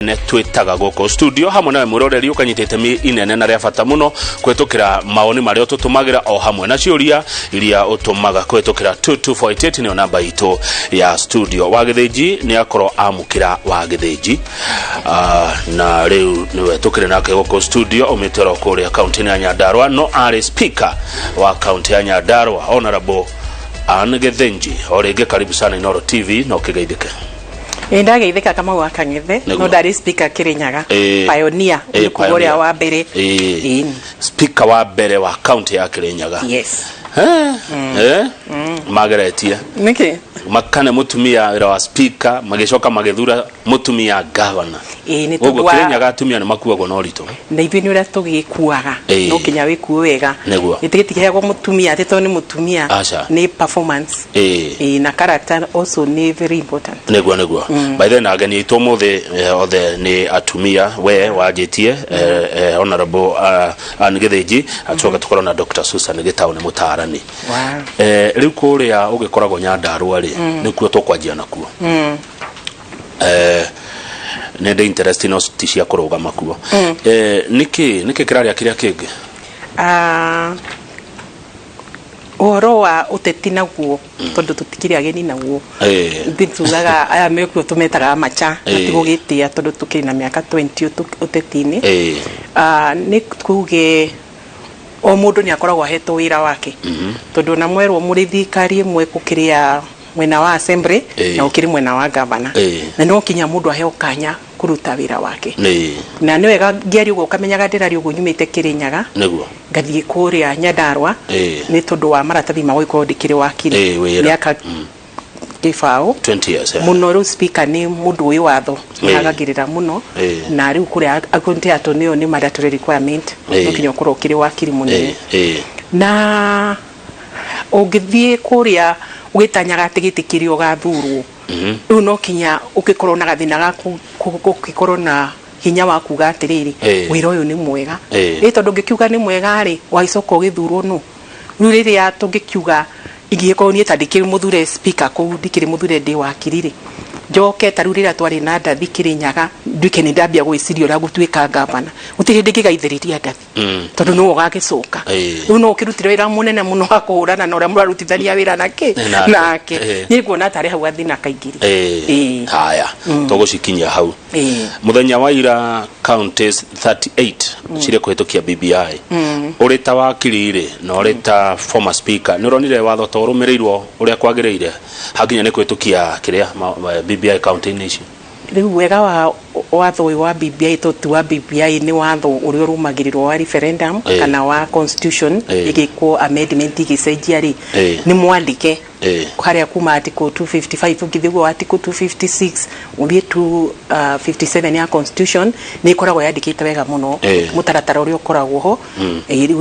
ne twitaga goko studio hamwe nawe muroreri ukanyitete mi inene na ria bata muno kwetukira maoni mario tutumagira o hamwe na ciuria iria utumaga kwetukira 2248 ni namba itu ya studio. Wagithiji ni akoro amukira Wagithiji na riu niwe tukire nake goko studio umitero kuri account ya Nyandarua no are speaker wa account ya Nyandarua Honorable Anne Githinji. Orege karibu sana Inoro TV no kigeithike. Ndageithika kama wakangithe no ndari speaker Kirinyaga pioneer kugoria wa mbere speaker wa mbere wa county ya Kirinyaga. Yes. Margaretia niki makane mutumia wira wa speaker magishoka magethura mutumia governor ni to wa Kirinyaga atumia ni makuagwo no rito na ibi ni ura tugikuaga no kinya wiku wega itigitiheagwo mutumia ateto ni mutumia ni performance na character also ni very important negwa by then agani itomothe othe ni atumia we wajitie Honorable Anne Githinji atoka tukorona Dr. Susan Gitau ni mutarani riu kuria ugikoragwo Nyandarua ri nikuo tokwanjia nakuo nende interest no tishia kurugama kuo niki kiraria kiria kingi oro wa uteti naguo tondu tutikiri ageni naguo nditugaga aya mekuo tumetaga macha atigogitia tondu tukiri na miaka 20 utetini ni kuge o mundu ni akoragwo aheto wira wake tondu na mwerwo muri thikari mwe kukiria mwena wa assembly na ukiri mwena wa governor na no kinya mundu aheo kanya kuruta wira wake na ni wega ngiari ugo kamenyaga ndirari ugo nyumite Kirinyaga neguo ngathie kuria Nyandarua ni tondu wa maratabi magoiko ndikiri wakiri miaka kifao 20 years muno ru speaker ni mundu wi watho agagirira muno na riu kuria akonte atonio ni mandatory requirement no kinya ukoro kiri wakiri munene na ugithie kuria ugitanyaga tigitikirio gathurwo riu no kinya ukikorwo na gathina gaku ukikorwo na hinya wa kuga atiriri wira uyu ni mwega tondu ngikiuga ni mwega ri waicoka ugithurwo no riu riria tungikiuga igiko ni tandikiri muthure speaker ko ndikiri muthure ndi wakirire njoke tarurira twari na ndathi Kirinyaga nduke ni ndambia gwicirio ra gutwika gavana utiri ndigigaithiriria ndathi tondu no gagicoka riu no ukirutira wira munene muno akuhurana na ura murarutithania wira nake ni kuona tari hau athina kaingiri haya tugucikinya hau muthenya wa ira counties 38 cire kuhitukia BBI urita wakirire na urita former speaker ni uronire watho to rumirirwo uria kwagirire hakinya ni kuhitukia kiria BBI county nation riu wega wa watho wa BBI to wa BBI ni watho uri urumagirirwo wa referendum kana wa constitution igiko amendment igicenjia ri ni mwandike haria kuma article 255 ukithigwo article 256 uthie to 57 ya constitution ni koragwo yandikite wega muno mutaratara uri ukoragwo ho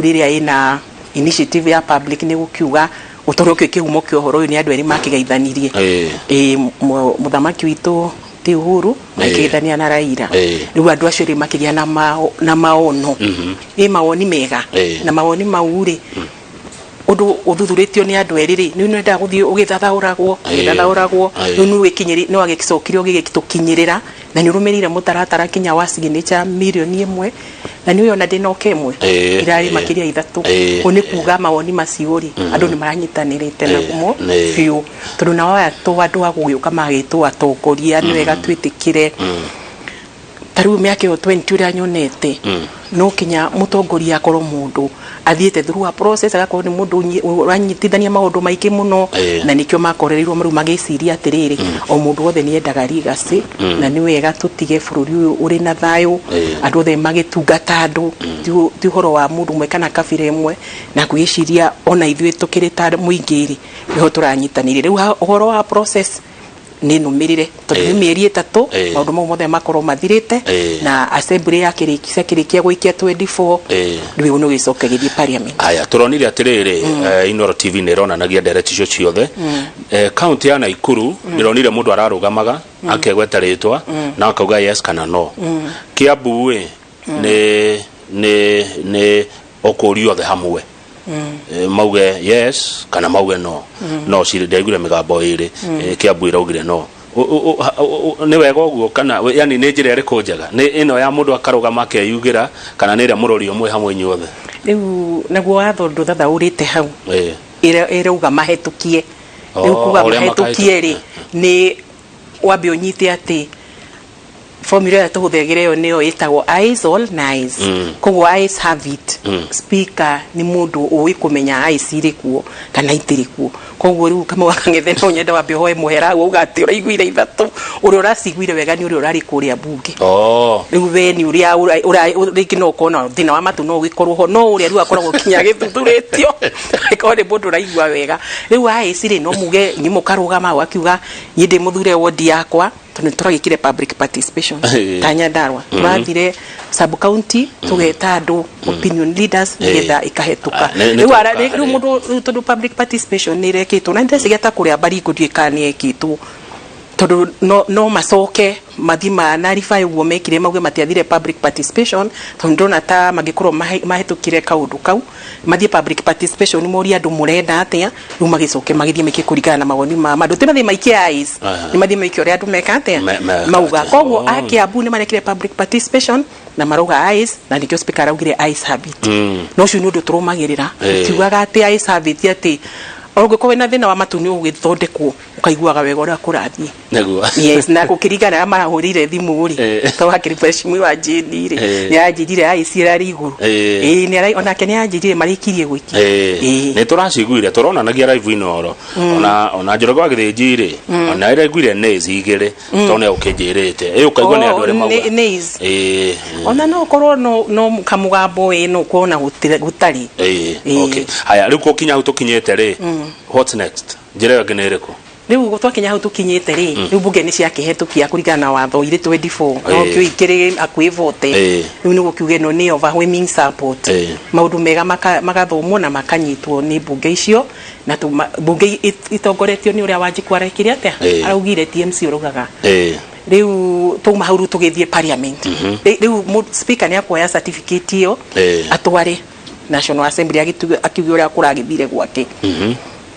riria ina initiative ya public ni gukiuga utorokyo kihumo kyo horo ni andu eri makigaithanirie muthamaki witu ti Uhuru makigaithania na Raila riu andu acio ri makigia na maono mawoni mega na mawoni maure undu uthuthuritio ni andu eri ri ni nenda guthie ugithathauragwo nu wikinyiri no agikicokire ugigitukinyirira na ni rumirire mutaratara kinya wa signature milioni 1 na ni uyo na ndino kemwe irari makiria ithatu oni kuga mawoni maciuri andu ni maranyitanirite na gumo fiu tondu na waya to andu aguyuka magitwa atongoria ni wega twitikire tariu miaka 20 uria nyonete no kinya mutongoria akoro mundu athiete through a process agakorwo ni mundu uranyitithania maundu maiki muno na nikyo makorerirwo maru magiciria atiriri o mundu wothe ni endaga rigasi na ni wega tutige bururi uyu uri na thayo andu othe magitungata andu ti horo wa mundu mwe kana kabira imwe na gwiciria ona ithuĩ tukirita muingiri niho turanyitanire riu horo wa process ni numirire tondu ni mieri 3 maundu mau mothe makorwo mathirite na assembly ya kirikia gwikia 24 riu no gicoke githii parliament aya turonire atiriri Inoro TV ni ronanagia direct icio ciothe county ya Naikuru ndironire mundu ararugamaga akegweta ritwa na akauga yes kana no Kiambu ni okurio the hamwe mauge yes kana mauge no no ciri ndaigure migambo iri Kiambu iraugire no ni wega uguo kana yani ni njira iriku njega ni ino ya mundu akarugama akeyugira kana ni ria murori umwe hamwe inyuothe riu naguo watho nduthathaurite hau irauga mahitukie riu kuga mahitukie ri ni wambe unyite ati formula ya tuhuthagire yo niyo itagwo eyes all nice koguo eyes have it speaker ni mundu uwi kumenya eyes iri kuo kana itiri kuo koguo riu kama wakangethe no nyenda wambe hoe muhera uga ati uraiguire ithatu uri uraciguire wega ni uri urari kuria bunge riu we ni uria riki no kona thina wa matu no gikorwo ho no uria riu akoragwo kinya githuthuritio iko ni mundu uraigua wega riu eyes ri no muge ni mukarugama wakiuga yinde muthure wodi yakwa turagikire public participation tanya ndarwa turathire sub county tugeta andu opinion leaders nigetha ikahetuka riu mundu tondu public participation ni rekitwo na ndecigeta kuria bari nguthiikani ekitwo tondu no macoke mathima na rifai uguo mekire mauge matiathire public participation tondu ndona ta magikorwo mahetukire kaundu kau mathie public participation ni moria andu murenda atia riu magicoke magithie meke kurigana na mawoni ma andu ti mathie maikie eyes ni mathie maikie uria andu meka atia mauga koguo Kiambu ni marekire public participation na maruga eyes na nikio speaker augire eyes habit no cio ni undu turumagirira kiugaga ati eyes habit ati orugo wena thina wa matu ni ugithondekwo ukaiguaga wega uria kurathie neguo yes na gukirigana na marahurire thimu ri to hakiri peshimi wa jini ri ni ajirire aicirari iguru ni arai ona ke ni ajirire marikirie gwiki ni turaciguire turona nagia live inoro ona njorogo agithiji ri ona ira igwire nezi igire tone ukijirite ukaigua ni andu ri mauga nezi ona no korwo no kamugambo no kuona gutari okay haya riu kokinya utukinyete ri what's next njira yake nereko riu twakinya hau tukinyete ri riu bunge ni ciakihetukia kurigana na watho ire 24 no kio ikire akwivote riu ni gukiuge no ni overwhelming support maundu mega magathomwo na makanyitwo ni bunge icio na bunge itongoretio ni uria Wanjiku arekire atia araugire TMC urugaga riu tuma hauru tugithie parliament riu speaker ni akoya certificate iyo atware National Assembly akiuga uria kuragithire gwake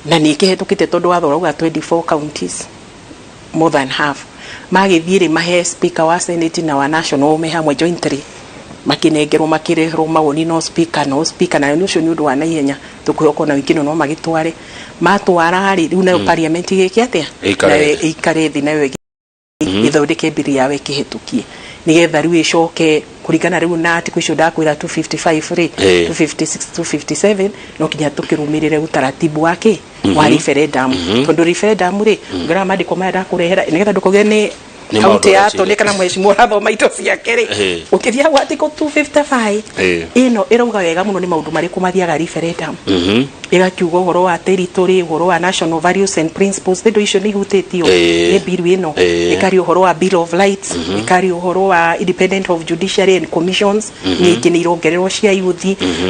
na ni kihetukite tondu watho rauga 24 counties more than half magithire mahe speaker wa senate na wa national me hamwe jointly makinengerwo makirehro mawoni no speaker na ni ucio ni undu wa naihenya tukwihoko na wikino no magitware matwara hari riu na parliament giki atia ikare thi nayo ithondeke biri yawe kihetukie nigetha riu icoke kurigana riu na ati kwisho ndakwira 255 ri 256 257 no kinya tukirumirire utaratibu wake wa referendum tondu referendum ri ngara mandiko maya ndakurehera nigetha ndukoge ni kaunti yato ni kana mheshimiwa rathoma ito ciake ri ukiria wa article 255 ino irauga wega muno ni maundu mariku mathiaga referendum igakiuga uhoro wa territory uhoro wa national values and principles thindo icio ni hutitio ni bill ino ikari uhoro wa bill of rights ikari uhoro wa independent of judiciary and commissions ni kini irongererwo cia youth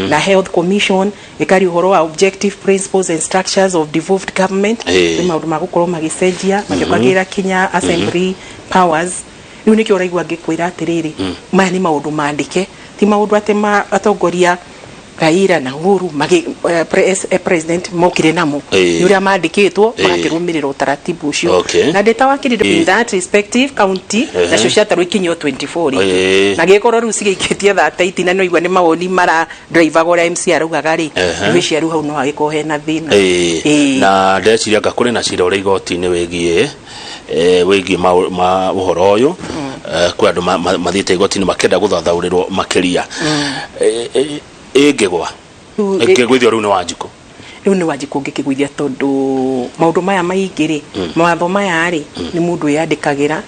na health commission ikari uhoro wa objective principles and structures of devolved government ni maundu magukorwo magicenjia magikagira kinya assembly powers riu nikio uraigua ngikwira atiriri maya ni maundu mandike ti maundu atema atongoria Raila na Uhuru president mokire namo yuria mandikitwo makirumirira utaratibu ucio na data wakiri in that respective county na cio ciatarwo ikinyo 24 na gikorwo riu cigikitie that itina no igwa ni mawoni mara driver gora MC arugaga ri wici aru hau no agiko hena thina na ndeciria ngakuri na cira uri igoti-ini wigie ma uhoro uyu kwa andu mathiite igoti-ini makenda guthathaurirwo makiria ingigwa ngigwithio riu ni Wanjiku riu ni Wanjiku ngikigwithia tondu maundu maya maingiri mawatho maya ri ni mundu yandikagira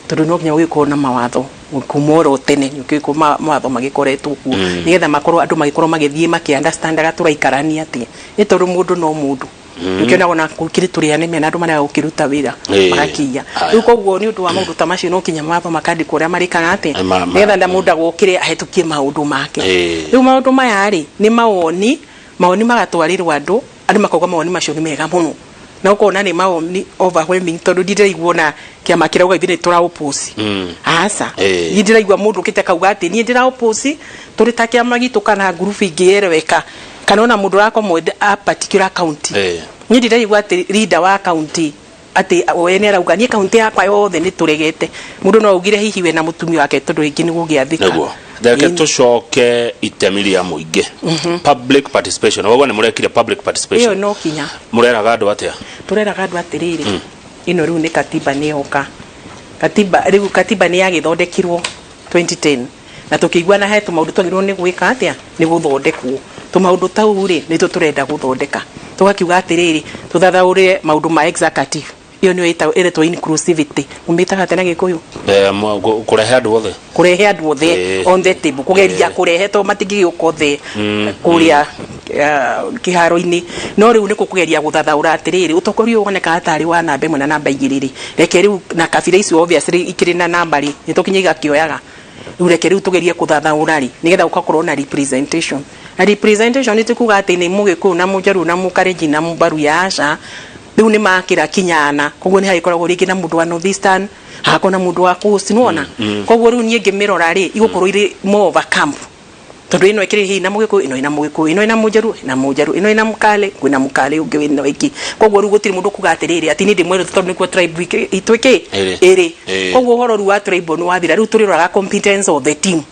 tondu no nginya wiko na mawatho kumoro tene nyukiko mawatho magikoretwo ku nigetha makorwo andu magikorwo magithie maki understand gaturaikarania ati ni tondu mundu no mundu ukiona ona kukiri turi aneme na andu mara ukiruta wira magakiya riu koguo ni undu wa maundu tamacio no kinya mawatho makandi kuria marikaga ati nigetha nda mundu agokire ahetukie maundu make riu maundu maya ri ni mawoni magatwarirwo andu makauga mawoni macio ni mega muno na ukona ni mawoni overwhelming tondu ndiraigua na kiama kirauga ithine tura oppose asa ndiraigua mundu kite kauga ati ni ndira oppose turi ta kiama gitu kana group ingiereweka kana ona mundu rako mwende a particular county ni ndiraigua ati leader wa county ati we ne arauga nie kaunti yakwa yothe ni turegete mundu no ugire hihi we na mutumia wake tondu ingi ni gugiathika naguo ndeke tucoke itemi ria muingi public participation wao ne murekire public participation iyo no kinya mureraga andu atia tureraga andu atiriri ino riu ni katiba ni oka katiba ni yagithondekirwo 2010 na tukigwa na hetu maundu twagirwo ni gwika atia ni guthondekwo tu maundu tau ri ni turenda guthondeka tugakiuga atiriri tuthathaurire maundu ma executive iyo ni ĩretwo inclusivity umitaga tena gikuyu kurehe andu othe on the table kugeria kurehe to matingi ukothe kuria kiharo-ini no riu niko kugeria guthathaura atiriri utokorio woneka atari wa namba 1 na namba 2 reke riu na kabira icio obviously ikiri na namba ri nitukinye gakioyaga riu reke riu tugerie kuthathaura ri nigetha ukakorwo na representation na representation ni tukuga ati ni mugiku na mujaru na mukarenji na mubaru yasha riu ni makira kinyana koguo ni haikoragwo ringi na mundu wa northeastern hakona mundu wa coast nuona koguo riu nie ngimirora ri igukorwo iri more camp tondu ino ikiri hi na mugiku ino ina mugiku ino ina mujaru na mujaru ino ina mukale kwina mukale ungi wino iki koguo riu gutiri mundu kuga atiriri ati ni ndi mweru tondu nikuo tribe itwike iri koguo horo ru wa tribe no wathira riu turiroraga competence of the team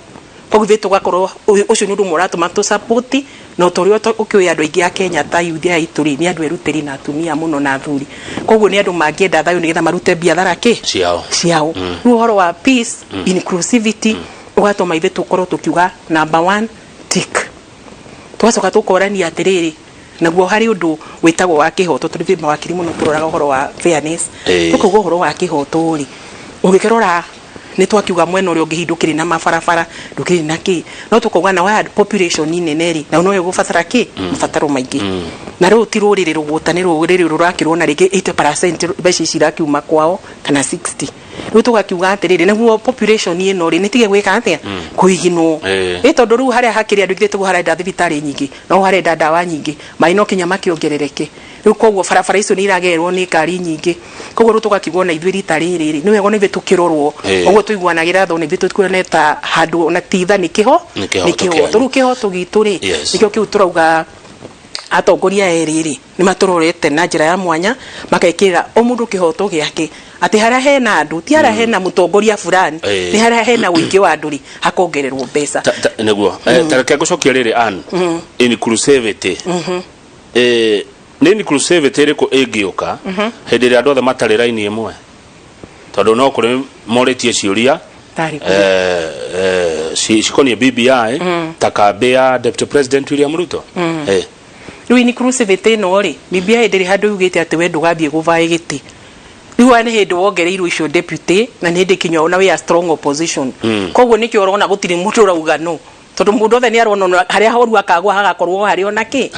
koguo vitu gakorwo ucio ni undu muratu matu support no torio ukioya andu aingi a Kenya ta youth ya ituri ni andu eruteri na atumia muno na athuri koguo ni andu mangienda thayo nigetha marute biathara ki ciao riu horo wa peace inclusivity ugatoma ithe tukorwo tukiuga number 1 tick twacoka tukorania atiriri naguo hari undu witagwo wa kihoto turi mawakiri muno turoraga horo wa fairness tukuga horo wa kihoto ri ungikerora ni twakiuga mwena uri ungihindukiri na mabarabara ndukiri na ki no tukuga na wide population ineneri na no gubatara ki mabataro maingi na riu ti ruriri rugutani ruriri rurakirwo na ringi 80% mbeca cirakiuma kwao kana 60 riu tugakiuga atiriri naguo population ino ri nitige gwika atia kuiginwo tondu riu haria hakiri andu ithe tuharenda thibitari nyingi no harenda dawa nyingi maino kinya makiongerereke riu koguo barabara icio ni iragerwo ni ngari nyingi koguo riu tugakiuga na ithuĩ rita riri ni wego ni ithuĩ tukirorwo oguo tuiguanagira tho ni ithuĩ tukuoneta handu na titha ni kiho riu kihoto gitu ri nikio kiu turauga atongoria eriri ni maturorete na njira ya mwanya makaikira o mundu kihoto giake ati haria hena andu ti haria hena mutongoria fulani ni haria hena wingi wa anduri hakongererwo mbeca niguo tareke gucokia riri an inclusivity ni inclusivity riko ingioka hindi ria andu othe matari raini imwe tondu no kuri moretie ciuria cikonie BBI takambia Deputy President William Ruto riu inclusivity no ri BBI ndiri handu yugite ati we ndugambie guvai giti riu ane hindi wongereirwo icio deputy na ni hindi kinyo na we a strong opposition koguo nikio urona gutiri mundu urauga no tondu mundu othe ni arona haria horu akagwa hagakorwo hario naki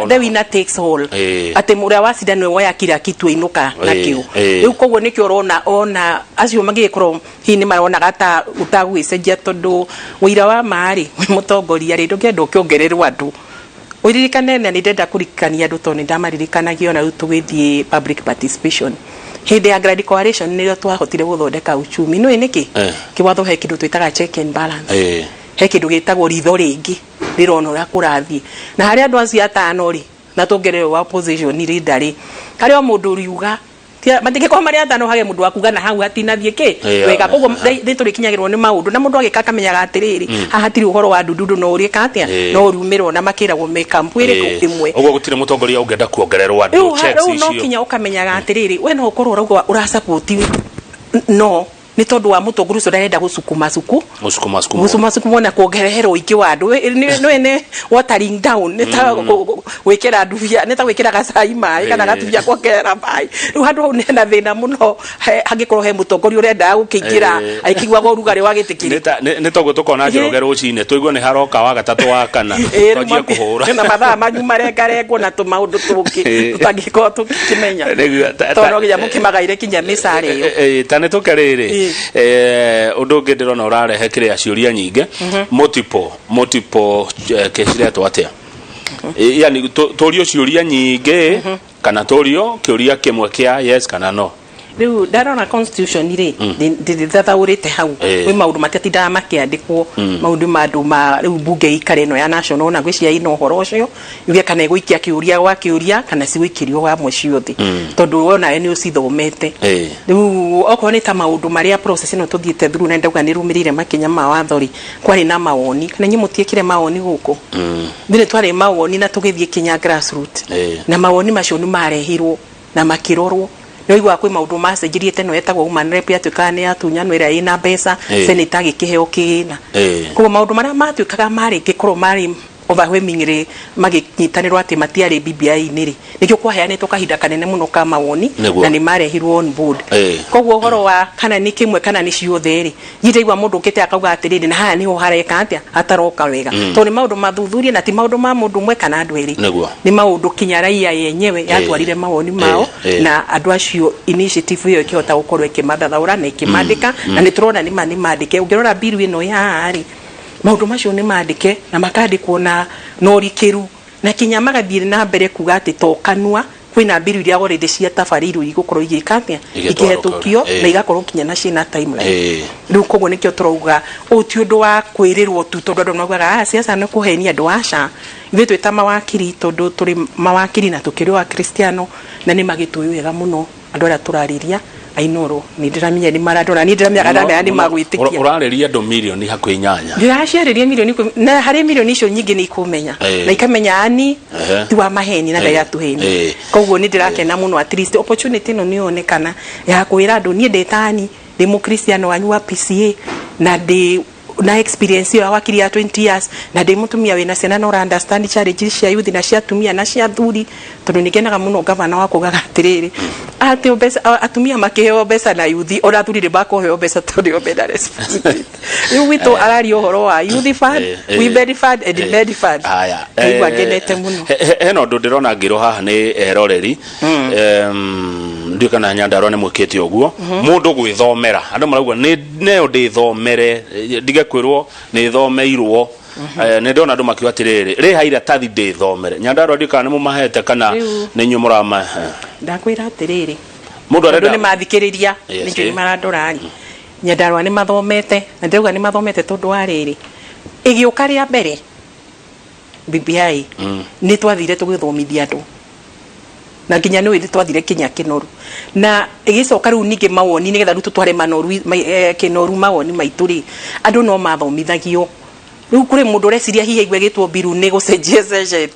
the winner takes all ati muria wacida nwe woya kira kitu inuka nakio riu koguo nikio urona ona acio magikorwo hi ni marona gata utagwicenjia tondu wira wa mari mutongoria ri ndukenda ukiongererwo andu uririkane na ndenda kurikania andu tondu ndamaririkanagia ona tugithie public participation hindi ya Grand Coalition niyo twahotire guthondeka uchumi no niki kiwatho he kindu twitaga check and balance he kindu gitagwo ritho ringi rirona ura kurathie na hari andu acio atano ri na tongerero wa opposition ni leader hari o mundu riuga matike kwa mari atano hage mundu akuga na hau atinathie ki wega koguo turi kinyagirwo ni maundu na mundu agika kamenyaga atiriri haha tiri uhoro wa ndundu no uri katia no rumirwo na makiragwo me kampuire imwe oguo gutire mutongoria ungenda kuongererwo andu checks icio no kinya ukamenyaga atiriri we no ukorwo urauga ura support no ni tondu wa mutonguru ucio ndarenda gucukuma wona kuongererwo ingi wa andu no ene watering down neta gwikira nduvia neta gwikira gacai mai kana gatuvia kuongerera mai riu handu hau nena thina muno hangikorwo he mutongoria urenda gukingira aikigwa urugari wa gitikiri ni toguo tukona njorogero rucine tuigwo ni haroka wa gatatu wa kana twajie kuhura na mathaa manyu marengarengwo na tumaundu tungi tutangiko tukimenya tondu nginya mukimagaire kinya misari iyo tane tukeriri undu ungi ndirona urarehe kiria ciuria nyinge multiple kesiretwo atia yani turio ciuria nyinge kana turio kiuria kimwe kia yes kana no riu ndarona constitution ri ndithathaurite hau wi maundu matitindaga makiandikwo maundu mandu ma riu bunge ikare no ya national na gwicia ino horo ucio yuge kana iguikia kiuria gwa kiuria kana ciguikirio wa muciothe tondu wona ni ucithomete riu okwo ni ta maundu maria process no tuthiete through na ndauga ni rumirire makinya ma wathori kwari na mawoni kana nyi mutiekire mawoni guku ndire twari mawoni na tugithie kinya grassroots na mawoni macio ni marehirwo na makirorwo no igwa kwi maundu macenjirie teno etagwo human rep atukane atunyano ira ina mbeca senator gikiheo kina ko maundu maria matuikaga mari gikorwo mari overwhelming ri magikinyitanirwo ati matiari BBI niri nikyo kwaheanetwo kahinda kanene muno ka mawoni na ni marehirwo on board koguo horo wa kana ni kimwe kana ni ciothe ri yite igwa mundu ukite akauga atiriri na haya niho hareka atia ataroka wega to ni maundu mathuthurie na ti maundu ma mundu mwe kana andu eri ni maundu kinya raia yenyewe yatwarire mawoni mao na andu acio initiative iyo ikihota gukorwo ikimathathaura na ikimandika na ni turona ni mandike ungirora bill ino ya ari maundu macio ni mandike na makandikwo na norikiru na kinya magathire na mbere kuga ati tokanwa kwina bill iria already cia tabariru igukorwo igikatia ikihetukio na igakorwo kinya na cina timeline riu koguo nikio turauga uti undu wa kwirirwo tu tondu andu naugaga siasa no kuhenia andu aca ithuĩ twĩ ta mawakiri tondu turi mawakiri na tukiri wa Kristiano na ni magitui wega muno andu aria turariria ainoro ni ndiramenya ni maradona ni ndiramenya kana ni magwitikia urariria andu milioni hakwi nyanya ndiracariria milioni na hari milioni icio nyingi ni ikumenya na ikamenya ani ti wa maheni na ndaya tuheni koguo ni ndirakena muno at least opportunity no ni onekana ya kwira andu ni ndetani ndi Kristiano wanyu wa PCA na ndi na experience ya wakiri ya 20 years na ndi mutumia wina ciana no understand challenges cia youth na cia tumia na cia thuri tondu nikenaga muno gavana wako gagatiriri ati obesa atumia makiheo besa na youth ora thuri ri bakoheo besa tondu obeda responsibility you wito arari ohoro wa youth fund we bed fund and bed fund aya igwa genete muno heno ndu ndirona ngiro haha ni eroreri ndio kana Nyandarua ni mwikete oguo mundu gwithomera andu marauga ni neo ndithomere ndige kwirwo ni thomeirwo ne ndona andu makiwa atiriri ri haira tathi ndithomere Nyandarua ndikana mu mahete kana ni nyumurama ndakwira atiriri mundu arenda ni mathikiriria ni ni maradorani Nyandarua ni mathomete na ndauga ni mathomete tondu ariri igiuka ria mbere BBI ni twathire tugithomithia andu na nginya no indi twathire kinya kinoru na igicoka riu ninge mawoni nigetha riu tutware manoru kinoru mawoni maituri andu no mathomithagio riu kuri mundu reciria hihi igwe gitwo biru ni gucenjia session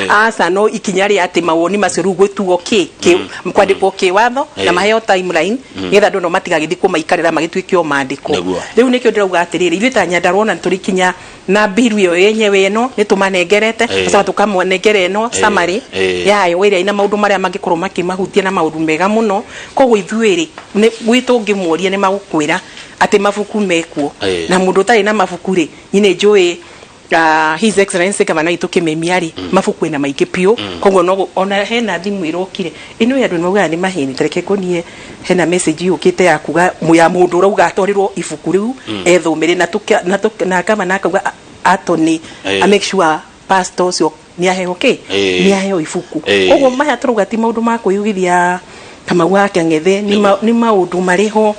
asa no ikinya ri ati mawoni macio riu gwitugo kwandikwo watho na maheo timeline nigetha andu no matigagithi kumaikarira magituikio mandiko riu nikio ndirauga atiriri ithuĩ ta Nyandarua na turi kinya na biru yo yenyewe eno nitumanengerete sasa tukamwanengere eno summary yayo wira ina maundu maria mangikorwo makimahutia na maundu mega muno koguo ithuĩ ri gwitu ngimworia ni magukwira ati mabuku mekuo na mundu tari na mabuku ri nyine njui his excellency kama naitu kimemiari mabuku na maingĩ piu koguo no ona hena thimu irokire ino ya ndunu gani mahini tareke konie hena message yukite ya kuga ya mundu urauga atorirwo ibuku riu ethomere na kama nakauga atoni make sure pastors yo ni aheo ni aheo ibuku koguo maya turuga ti maundu ma kuyugithia kama wake ngethe ni maundu mariho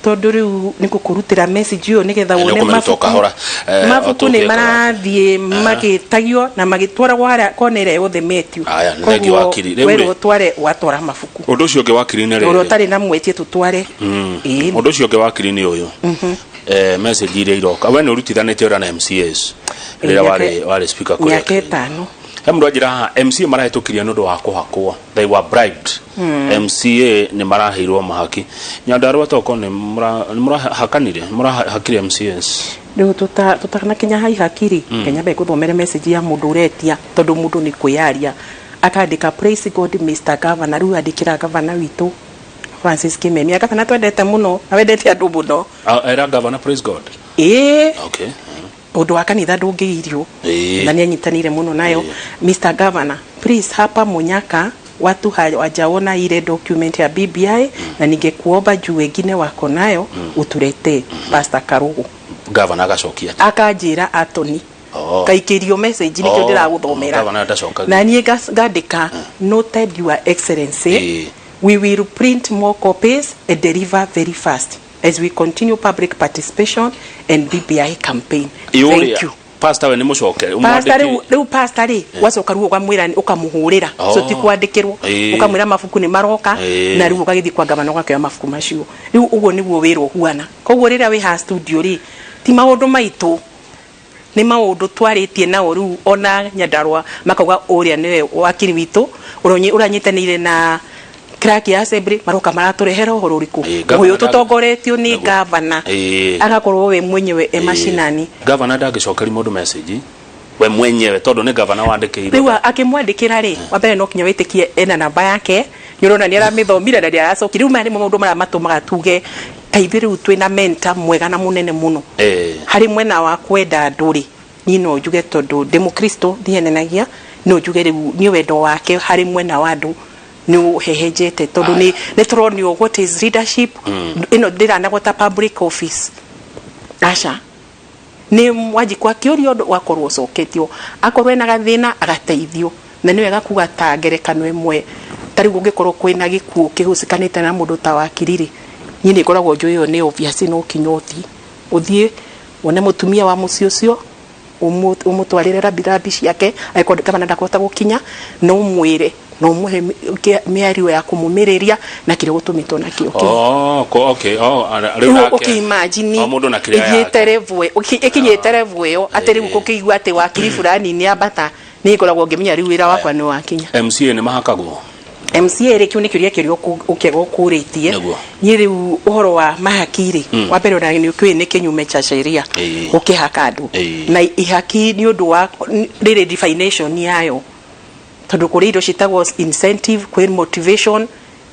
tondu riu nikukurutira message yo nigetha wone mabuku ni marathie magitagio na magitwara gwara konere yothe metiu aya ngi wakiri riu tware watwara mabuku undu ucio ngi wakiri ni ro tari na mwetie tutware undu ucio ngi wakiri ni uyu message ire iroka we ni urutithanite ora na MCAs rira wale speaker ko ya ketano hemro ajira MCA marahitukiria nundu wa kuhakwa they were bribed MCA ni marahirwo mahaki Nyandarua toko ni murahakanire murahakire MCAs riu tutakana kinya hai hakiri kenya be kuthomera message ya mundu uretia tondu mundu ni kuyaria akandika praise God Mr. Governor riu andikira governor witu Francis Kimemi akafana twendete muno awendete andu muno era governor praise God okay undu wa kanitha ndungiirio na ni anyitanire muno nayo Mr. Governor please hapa Munyaka watu hawajaona ile document ya BBI na ningekuomba juu wengine wako nayo uturete Pastor Karugu Governor agacokia akajira atoni kaikirio message nikio ndiraguthomera na nie ngandika noted your excellency We will print more copies and deliver very fast as we continue public participation and BBI campaign. Thank you. Pastor we ni mucoke pastor ri wacoka ruo ukamwira ukamuhurira so ti kwandikirwo ukamwira mafuku ni maroka na riu ukagithi kwa gavana gwakwa mafuku macio riu uguo niguo wiro huana koguo rira wi ha studio ri ti maundu maitu ni maundu twaritie nao riu ona Nyandarua makauga uria niwe wakiri witu uranyitanire na crack ya assembly maroka maraturehera uhoro uriku uyu tutongoretio ni gavana agakorwo we mwenyewe emashinani gavana ndagicokeri mundu message we mwenyewe tondu ni gavana wandikire riu akimwandikira ri wambere no kinya witikie ena namba yake nyurona ni aramithomira na ndiaracokire riu mari maundu mara matumaga tuge kaithiru twina mentor mwega na munene muno hari mwena wa kwenda nduri nino njuge tondu demokristo ndienenagia no njuge riu ni wendo wake hari mwena wa ndu no hehejete tondu ni turonio what is leadership ino ndirana gota public office asha ni mwaji kwa kiorio wakorwo coketio akorwe na gathina agateithio na ni wega kuga ta ngerekano imwe tari gungikorwo kwina gikuo kihusikanite na mundu ta wakiriri nyine koragwo njuyo ni obvious no kinyothi uthie wone mutumia wa mucio ucio umutwarire rabirabi ciake aikonde kama ndakota gukinya no mwire no muhe miario ya kumumiriria na kire gutumitwo na kio okay okay imagine mundu na kire yeterevwe ikinyeterevwe yo ateri gukigwa ate wakiri fulani ni abata ni ikoragwo ngimenya riu wira wakwa ni wakinya MCA ni mahakagwo MCA reki ni kiria kirio ukego kuritie nyiri uhoro wa mahakiri wa mbere na ni kwini kinyume cha sheria ukihaka andu na ihaki ni undu wa rire definition yayo tondu kuri indo citagwo incentive kwi motivation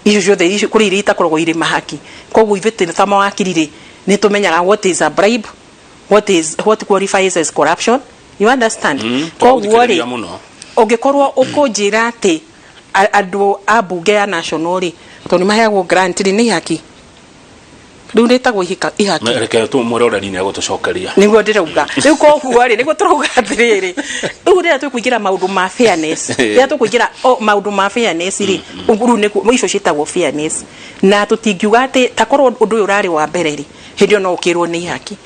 icio the kuri irita korogwo iri mahaki koguo ivete tama wakirire ni tumenyaga what is a bribe what qualifies as corruption you understand koguo ri ungikorwo ukunjira ati andu abunge ya national ri tondu maheagwo grant ni haki riu ritagwo ihaki reke tu murorani ni agutucokeria niguo ndirauga riu koguo ri niguo turauga atiriri riu rira tukuigira maundu ma fairness rira tukuigira maundu ma fairness ri unguru ni icio citagwo fairness na tutingiuga ati takorwo undu urari wa mbere ri hindio no ukirwo ni ihaki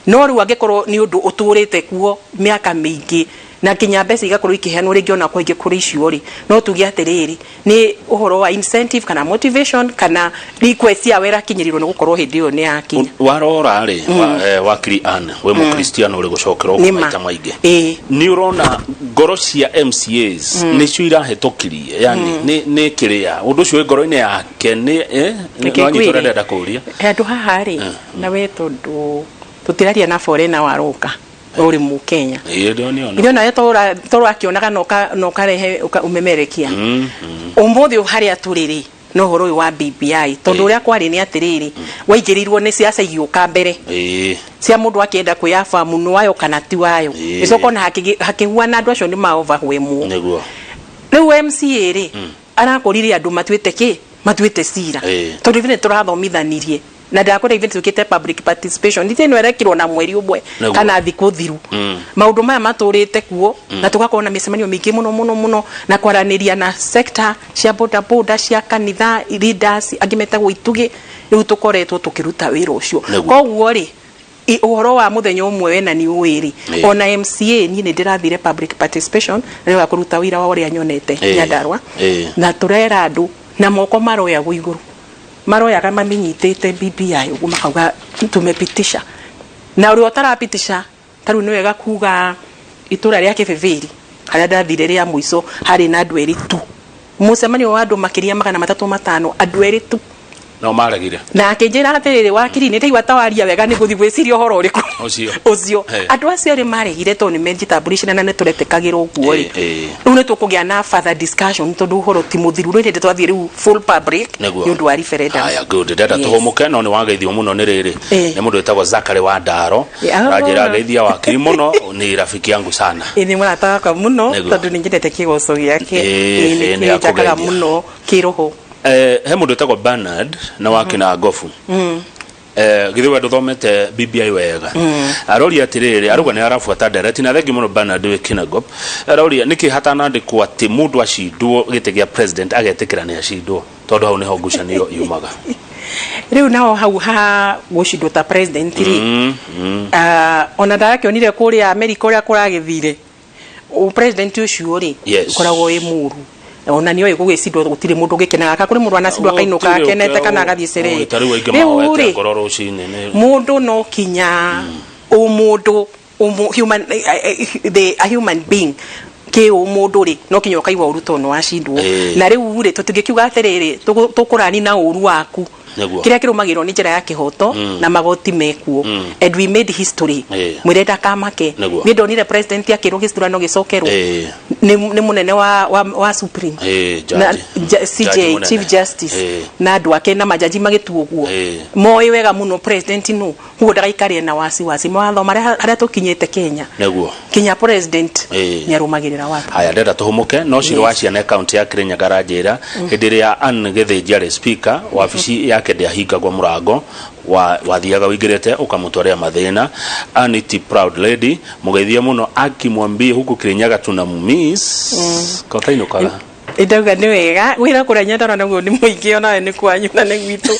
no riu angikorwo ni undu uturite kuo miaka mingi na kinya mbeca igakorwo ikiheanwo ringi ona kwa ingi kuri icio ri no tugi atiriri ni uhoro wa incentive kana motivation kana request ya wera kinyirirwo no gukorwo hindi yo ni yakinya warora ri wakiri an we mu Cristiano uri gucokerwo maita maingi ni urona ngoro cia MCAs ni cio irahetokirie yani ni kiria undu cio ngoro-ini yake ni ni turenda kuria andu haha ri na we tondu tutiraria na foreigner waroka uri mu Kenya ndio na tora akionaga no karehe umemerekia umuthi hari aturiri no horo wa BBI tondu uria kwari ni atiriri waigirirwo ni siasa igiuka mbere cia mundu akienda kuyafa muno wayo kana ti wayo icoko na hakihua na andu acio ni maovahwemu niguo riu MCA ri arakorire andu matuite cira tondu vile turathomithanirie na ndakora event ukite public participation ndite no erekirwo na mweri ubwe kana thiku thiru maundu maya maturite kuo na tugakorwo micemanio mingi muno na kwaraniria na sector cia boda cia kanitha leaders agimetagwo itugi riu tukoretwo tukiruta wira ucio koguo ri uhoro wa muthenya umwe wena ni uwiri ona MCA ni ndirathire public participation riu akuruta wira wa uri nyonete Nyandarua na turera andu na moko maroya guiguru maroya kama minyitete BBI ugu makauga tumepitisha na uri otarapitisha taru ni wega kuga itura ria Kibeberi haria ndathire ria muico hari na andu eri tu mucemanio wa andu makiria 350 andu eri tu no maragire na akinjira atiriri wakiri ni taigwa tawaria wega ni guthi gwiciria uhoro uriku ucio andu acio ri maregire to ni menjitabulishana na neturetekagirwo guo ri riu ni tukugia na further discussion tondu uhoro ti muthiru ri ndi twathire riu full public ni undu wa referendum aya good dada tuhumuke no ni wageithio muno ni riri ni mundu etagwo Zakari wa Ndaro ajira geithia wakiri muno ni rafiki yangu sana ni mwanataka muno tondu ni njendete kigoco giake ni njakaga muno kiroho he mundu etagwo Bernard na wakina Gofu githiwe nduthomete BBI wega aroria atiriri aruga ni arafuata direct na thegi muno Bernard we Kinagop aroria niki hatana ndikwa ati mundu acindwo gite gia president agetikira ni acindwo tondu hau niho ngucanio yumaga riu nao hau ha gucindwo ta president ri ona ndarakionire kuria America uria kuragithire o president ucio ri koragwo i muru ona niyo igugicindwo gutire mundu gikenaga ka kuri mundu anacindwo akainuka akenete kana agathie cere mundu no kinya o mundu human a human being ke o mundu ri no kinya ukaigwa uruto no acindwo na riu ri tutingikiuga atiriri tukurani na uru waku kiria kirumagirwo ni njira ya kihoto na magoti mekuo and we made history mwirenda kamake ni ndonire president akirwo history no gicokerwo ni munene wa supreme na CJ chief justice na andu ake na majaji magituoguo moi wega muno president no huo ndagaikarie na wasi mawatho maria tukinyete Kenya president ni arumagirira watu haya ndenda tuhumuke no ciro wa ciana account ya Kenya garajira hindiria an githijare speaker wabici yake ndiahingagwo murango wathiaga wingirete ukamutwaria mathina Anity proud lady mugeithia muno akimwambie huku Kirinyaga tuna miss kotainukaga idauga ni wega wira kuranya ndara naguo ni muingi ona ni kwanyu na ni gwitu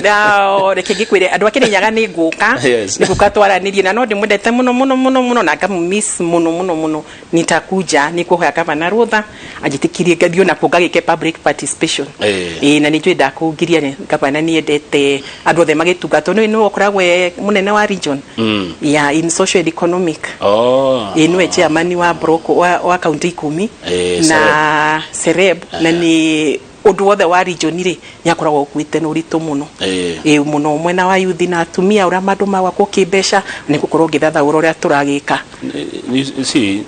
na reke gikwire andu Kirinyaga ni nguka ni nguka twaranirie na no ndimwendete muno na kama miss muno nitakuja nikuhoya kama na rutha ajitikirie gathio na kugagike public participation na ni twenda kugiria ni gavana ni endete andu othe magitugato no okoragwo munene wa region ya in social and economic inwe chairman wa broko wa county 10 na Sereb na ni undu wothe wa region ri nyakoragwo kwite no rito muno muno mwena wa youth na atumia ura mandu mawa kukibesha ni gukorwo ngithathaura uria turagika si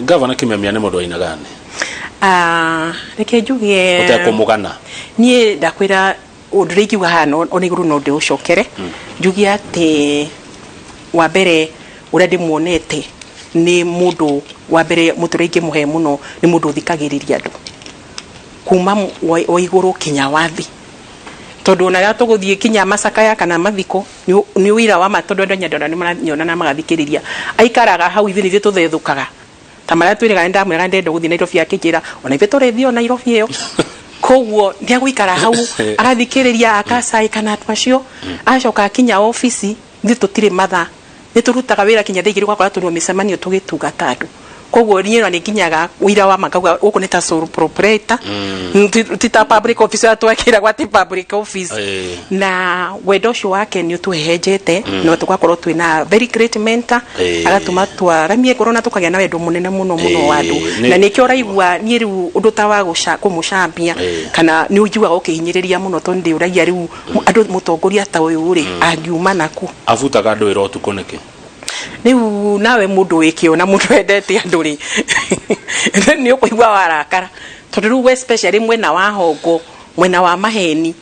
governor kimemia ni mundu aina gani reke njuge utakumugana nie ndakwira undu rikiuga hano ona iguru no ndi ucokere njugi ati wa mbere uria ndimuonete ni mundu wa mbere muturenge muhe muno ni mundu thikagiriria andu kuma wa iguru kinya wathi tondu na rato guthie kinya masakaya kana mathiko ni wira wa matondu andu nyandona ni maranyona na magathikiriria aikaraga hau ithi ni tuthethukaga tamara twiraga ndamwira ndendo guthie Nairobi akijira ona ithi turethio Nairobi iyo koguo ndia guikara hau agathikiriria akasai kana twacio acoka kinya office ndi tutire matha ni turutaga wira kinya thigiri kwa turi micemanio tugituga tandu koguo niyo ni kinyaga wira wa makauga uko neta sole proprietor tita public officer twakira kwa public office na wedocio wake ni tuhehenjete no tugakorwo twina very great mentor agatuma twaramie korona tukagya na wendo munene muno wandu na nikyo raigua ni riu undu ta wa kumucambia kana ni ujuga ukihinyiriria muno tondi uragia riu andu mutongoria ta uyu ri angiuma naku avutaga andu wira utuko niki riu nawe mundu wikiona mundu endete andu ri ni ukuigwa warakara tondu riu especially mwena wa hongo mwena wa maheni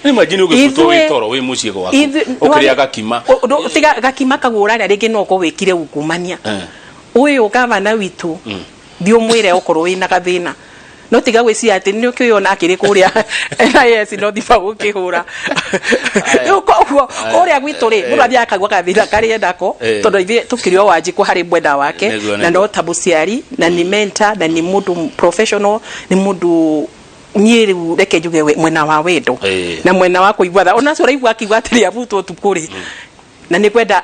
imagine ugifutwo witoro wi mucie gwaku ukiria gakima tiga gakima kagura ringi no ko wikire ugumania uyu gavana witu thio mwire ukorwo wina gathina no tiga gwisi ati ni ukiyona akiri kuria yes no thiba gukihura uko uria gwituri murathia akagwa kathira kari endako tondu ithi tukirio waji ku hari mwenda wake na ndo tabuciari na ni mentor na ni mundu professional ni mundu nyiri reke njuge mwena wa wendo na mwena wa kuigwa ona cura igwa kigwa atiri avutwo tukuri na ni kwenda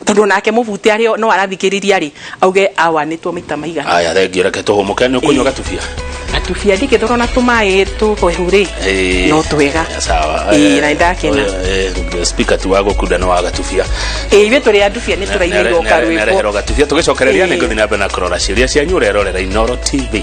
tondu nake muvuti ari no arathikiriria ri auge awa nitwo maita maigana aya thengira ke tuhumuke ni kunywa gatufia ndike thorona tumai tu kohuri no twega sawa na ndakena speaker tu wago kudana wa gatufia iwe turi andufia ni turaire ro karwe ko gatufia tugicokereria ni nguthina bena kurora ciria cia nyure rorera Inooro TV